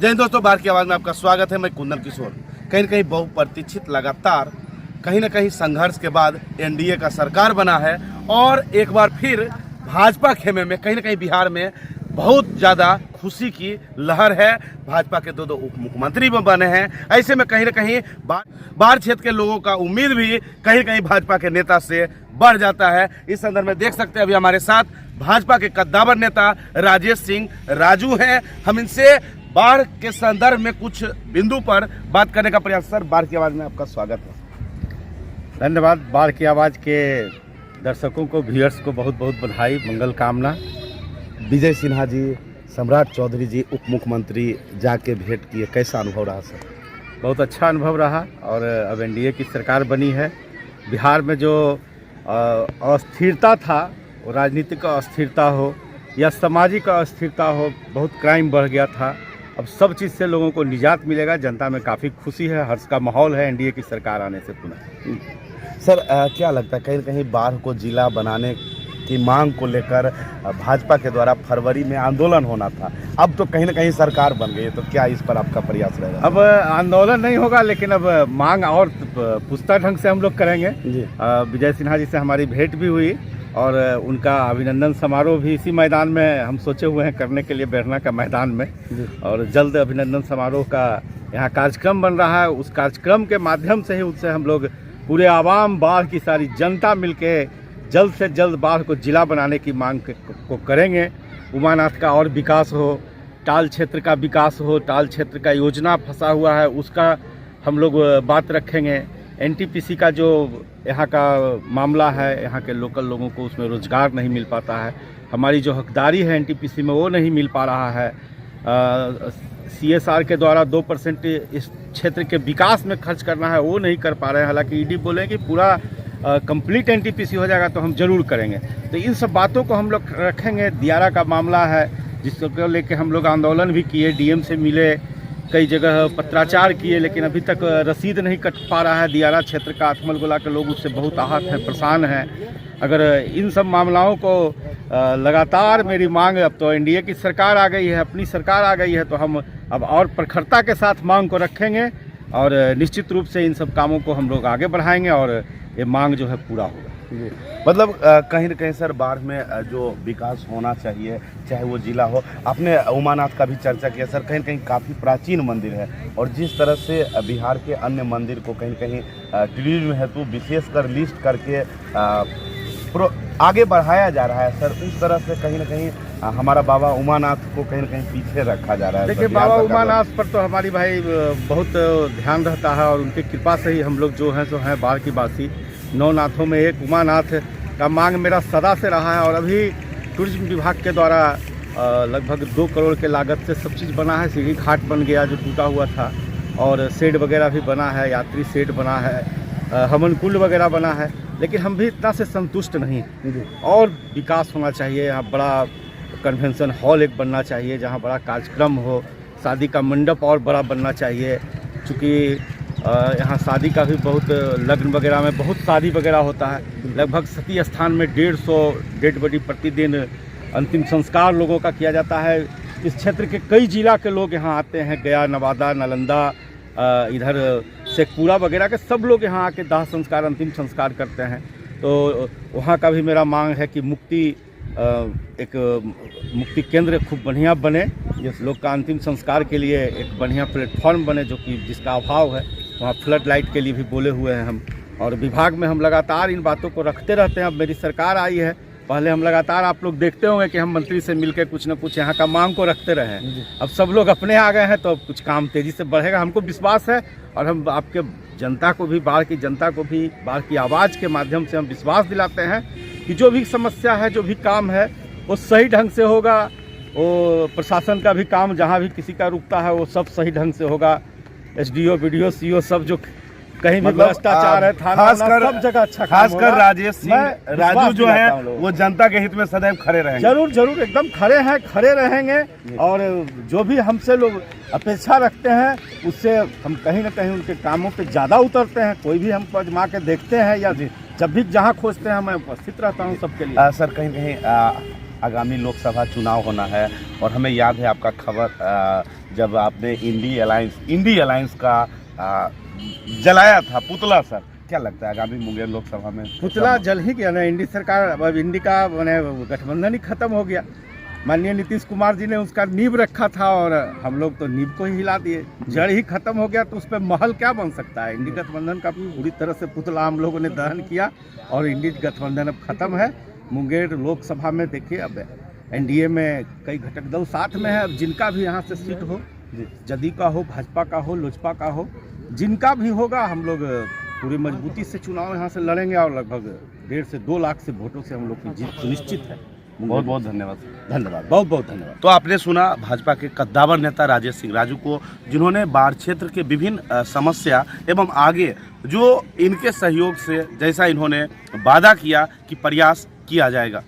जय हिंद दोस्तों, बाहर की आवाज़ में आपका स्वागत है। मैं कुंदन किशोर। कहीं न कहीं बहुप्रतीक्षित लगातार कहीं न कहीं संघर्ष के बाद एनडीए का सरकार बना है और एक बार फिर भाजपा खेमे में कहीं न कहीं बिहार में बहुत ज़्यादा खुशी की लहर है। भाजपा के दो उप मुख्यमंत्री भी बने हैं। ऐसे में कहीं न कहीं बाहर क्षेत्र के लोगों का उम्मीद भी कहीं न कहीं भाजपा के नेता से बढ़ जाता है। इस संदर्भ में देख सकते हैं अभी हमारे साथ भाजपा के कद्दावर नेता राजेश सिंह राजू हैं। हम इनसे बाढ़ के संदर्भ में कुछ बिंदु पर बात करने का प्रयास। सर, बाढ़ की आवाज़ में आपका स्वागत है। धन्यवाद। बाढ़ की आवाज़ के दर्शकों को, व्यूअर्स को बहुत बहुत बधाई, मंगल कामना। विजय सिन्हा जी, सम्राट चौधरी जी उप मुख्यमंत्री जाके भेंट किए, कैसा अनुभव रहा सर? बहुत अच्छा अनुभव रहा और अब एनडीए की सरकार बनी है। बिहार में जो अस्थिरता था, वो राजनीतिक अस्थिरता हो या सामाजिक अस्थिरता हो, बहुत क्राइम बढ़ गया था। अब सब चीज़ से लोगों को निजात मिलेगा। जनता में काफ़ी खुशी है, हर्ष का माहौल है एनडीए की सरकार आने से पुनः। सर, क्या लगता है कहीं न कहीं बाढ़ को जिला बनाने की मांग को लेकर भाजपा के द्वारा फरवरी में आंदोलन होना था, अब तो कहीं न कहीं सरकार बन गई है, तो क्या इस पर आपका प्रयास रहेगा? अब आंदोलन नहीं होगा, लेकिन अब मांग और पुख्ता ढंग से हम लोग करेंगे। विजय सिन्हा जी से हमारी भेंट भी हुई और उनका अभिनंदन समारोह भी इसी मैदान में हम सोचे हुए हैं करने के लिए, बेरना का मैदान में। और जल्द अभिनंदन समारोह का यहाँ कार्यक्रम बन रहा है। उस कार्यक्रम के माध्यम से ही उनसे हम लोग पूरे आवाम, बाढ़ की सारी जनता मिलके जल्द से जल्द बाढ़ को जिला बनाने की मांग को करेंगे। उमानाथ का और विकास हो, टाल क्षेत्र का विकास हो, टाल क्षेत्र का योजना फंसा हुआ है उसका हम लोग बात रखेंगे। एनटीपीसी का जो यहाँ का मामला है, यहाँ के लोकल लोगों को उसमें रोज़गार नहीं मिल पाता है। हमारी जो हकदारी है एनटीपीसी में वो नहीं मिल पा रहा है। सीएसआर के द्वारा 2% इस क्षेत्र के विकास में खर्च करना है, वो नहीं कर पा रहे हैं। हालांकि ईडी बोले कि पूरा कंप्लीट एनटीपीसी हो जाएगा तो हम जरूर करेंगे। तो इन सब बातों को हम लोग रखेंगे। दियारा का मामला है जिसको लेके हम लोग आंदोलन भी किए, डीएम से मिले, कई जगह पत्राचार किए, लेकिन अभी तक रसीद नहीं कट पा रहा है। दियारा क्षेत्र का अथमल गोला के लोग उससे बहुत आहत हैं, परेशान हैं। अगर इन सब मामलों को लगातार मेरी मांग, अब तो एनडीए की सरकार आ गई है, अपनी सरकार आ गई है, तो हम अब और प्रखरता के साथ मांग को रखेंगे और निश्चित रूप से इन सब कामों को हम लोग आगे बढ़ाएंगे और ये मांग जो है पूरा होगा। मतलब कहीं न कहीं सर बाढ़ में जो विकास होना चाहिए, चाहे वो जिला हो, आपने उमानाथ का भी चर्चा किया सर। कहीं न कहीं काफ़ी प्राचीन मंदिर है और जिस तरह से बिहार के अन्य मंदिर को कहीं न कहीं टूरिज्म हेतु विशेषकर लिस्ट करके आगे बढ़ाया जा रहा है सर, उस तरह से कहीं न कहीं हमारा बाबा उमानाथ को कहीं न कहीं पीछे रखा जा रहा है। देखिए, बाबा उमानाथ पर तो हमारी भाई बहुत ध्यान रहता है और उनकी कृपा से ही हम लोग जो हैं सो हैं बाढ़ की बासी। 9 नाथों में एक उमानाथ का मांग मेरा सदा से रहा है और अभी टूरिज्म विभाग के द्वारा लगभग 2 करोड़ के लागत से सब चीज़ बना है। सीढ़ी घाट बन गया जो टूटा हुआ था और शेड वगैरह भी बना है, यात्री शेड बना है, हवन कुंड वगैरह बना है। लेकिन हम भी इतना से संतुष्ट नहीं, और विकास होना चाहिए। यहाँ बड़ा कन्वेंशन हॉल एक बनना चाहिए जहाँ बड़ा कार्यक्रम हो, शादी का मंडप और बड़ा बनना चाहिए। चूँकि यहाँ शादी का भी बहुत, लग्न वगैरह में बहुत शादी वगैरह होता है। लगभग सती स्थान में 150 डेड बॉडी प्रतिदिन अंतिम संस्कार लोगों का किया जाता है। इस क्षेत्र के कई जिला के लोग यहाँ आते हैं, गया, नवादा, नालंदा, इधर शेखपुरा वगैरह के सब लोग यहाँ आके दाह संस्कार, अंतिम संस्कार करते हैं। तो वहाँ का भी मेरा मांग है कि एक मुक्ति केंद्र खूब बढ़िया बने, जिस लोग का अंतिम संस्कार के लिए एक बढ़िया प्लेटफॉर्म बने, जो कि जिसका अभाव है। वहाँ फ्लड लाइट के लिए भी बोले हुए हैं हम, और विभाग में हम लगातार इन बातों को रखते रहते हैं। अब मेरी सरकार आई है, पहले हम लगातार, आप लोग देखते होंगे कि हम मंत्री से मिलकर कुछ न कुछ यहाँ का मांग को रखते रहे। अब सब लोग अपने आ गए हैं तो अब कुछ काम तेज़ी से बढ़ेगा, हमको विश्वास है। और हम आपके जनता को भी, बाढ़ की जनता को भी बाढ़ की आवाज़ के माध्यम से हम विश्वास दिलाते हैं कि जो भी समस्या है, जो भी काम है, वो सही ढंग से होगा। वो प्रशासन का भी काम जहाँ भी किसी का रुकता है वो सब सही ढंग से होगा। एसडीओ, बीडीओ, सीओ सब जो कहीं भी भ्रष्टाचार है, थाना सब जगह अच्छा, खासकर राजेश सिंह राजू जो है वो जनता के हित में सदैव खड़े रहेंगे। जरूर जरूर, एकदम खड़े हैं, खड़े रहेंगे। और जो भी हमसे लोग अपेक्षा रखते हैं उससे हम कहीं न कहीं उनके कामों पे ज़्यादा उतरते हैं। कोई भी हमको आजमा के देखते हैं या जब भी जहाँ खोजते हैं मैं उपस्थित रहता हूँ सबके लिए। सर, कहीं कहीं आगामी लोकसभा चुनाव होना है और हमें याद है आपका खबर जब आपने इंडी अलायंस का जलाया था पुतला सर, क्या लगता है आगामी मुंगेर लोकसभा में? पुतला जल ही गया ना, इंडी सरकार, अब इंडी का मैंने गठबंधन ही खत्म हो गया। माननीय नीतीश कुमार जी ने उसका नींव रखा था और हम लोग तो नींव को ही हिला दिए। जड़ ही खत्म हो गया तो उस पर महल क्या बन सकता है? इंडी गठबंधन का पूरी तरह से पुतला हम लोगों ने दहन किया और इंडी गठबंधन अब खत्म है। मुंगेर लोकसभा में देखिए अब एनडीए में कई घटक दल साथ में है। अब जिनका भी यहाँ से सीट हो, जदयू का हो, भाजपा का हो, लोजपा का हो, जिनका भी होगा, हम लोग पूरी मजबूती से चुनाव यहाँ से लड़ेंगे और लगभग 1.5 से 2 लाख से वोटों से हम लोग की जीत सुनिश्चित है। बहुत बहुत धन्यवाद। बहुत बहुत धन्यवाद। तो आपने सुना भाजपा के कद्दावर नेता राजेश सिंह राजू को, जिन्होंने बाढ़ क्षेत्र के विभिन्न समस्या एवं आगे जो इनके सहयोग से जैसा इन्होंने वादा किया कि प्रयास किया जाएगा।